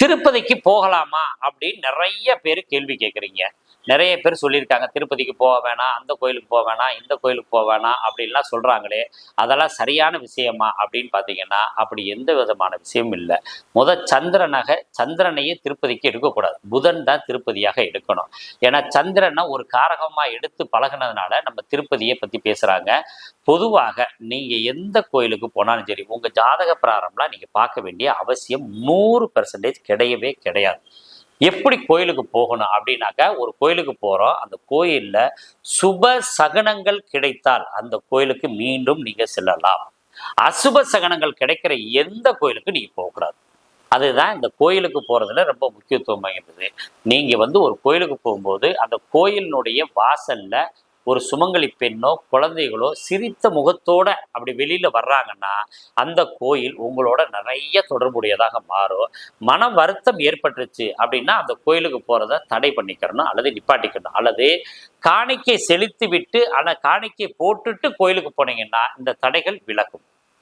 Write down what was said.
திருப்பதிக்கு போகலாமா அப்படின்னு நிறைய பேர் கேள்வி கேட்குறீங்க. நிறைய பேர் சொல்லியிருக்காங்க திருப்பதிக்கு போக வேணாம், அந்த கோயிலுக்கு போக வேணாம், இந்த கோயிலுக்கு போக வேணாம் அப்படின்லாம் சொல்கிறாங்களே, அதெல்லாம் சரியான விஷயமா அப்படின்னு பார்த்தீங்கன்னா அப்படி எந்த விதமான விஷயமும் இல்லை. சந்திரனையே திருப்பதிக்கு எடுக்கக்கூடாது, புதன் தான் திருப்பதியாக எடுக்கணும். ஏன்னா சந்திரனை ஒரு காரகமாக எடுத்து பழகினதுனால நம்ம திருப்பதியை பற்றி பேசுகிறாங்க. பொதுவாக நீங்கள் எந்த கோயிலுக்கு போனாலும் சரி, உங்கள் ஜாதக பிராரம்லாம் நீங்கள் பார்க்க வேண்டிய அவசியம் 100% கிடையவே கிடையாது. எப்படி கோயிலுக்கு போகணும் அப்படின்னாக்கா, ஒரு கோயிலுக்கு போகிறோம், அந்த கோயிலில் சுப சகனங்கள் கிடைத்தால் அந்த கோயிலுக்கு மீண்டும் நீங்கள் செல்லலாம். அசுப சகனங்கள் கிடைக்கிற எந்த கோயிலுக்கு நீங்கள் போகக்கூடாது. அதுதான் இந்த கோயிலுக்கு போகிறதுல ரொம்ப முக்கியத்துவம் வாய்ந்தது. நீங்கள் ஒரு கோயிலுக்கு போகும்போது அந்த கோயிலினுடைய வாசலில் ஒரு சுமங்கலி பெண்ணோ குழந்தைகளோ சிரித்த முகத்தோட அப்படி வெளியில் வர்றாங்கன்னா அந்த கோயில் உங்களோட நிறைய தொடர்புடையதாக மாறும். மன வருத்தம் ஏற்பட்டுருச்சு அப்படின்னா அந்த கோயிலுக்கு போகிறத தடை பண்ணிக்கிறணும் அல்லது நிப்பாட்டிக்கணும். அல்லது காணிக்கை செலுத்தி விட்டு ஆனால் காணிக்கை போட்டுட்டு கோயிலுக்கு போனீங்கன்னா இந்த தடைகள் விலகும்.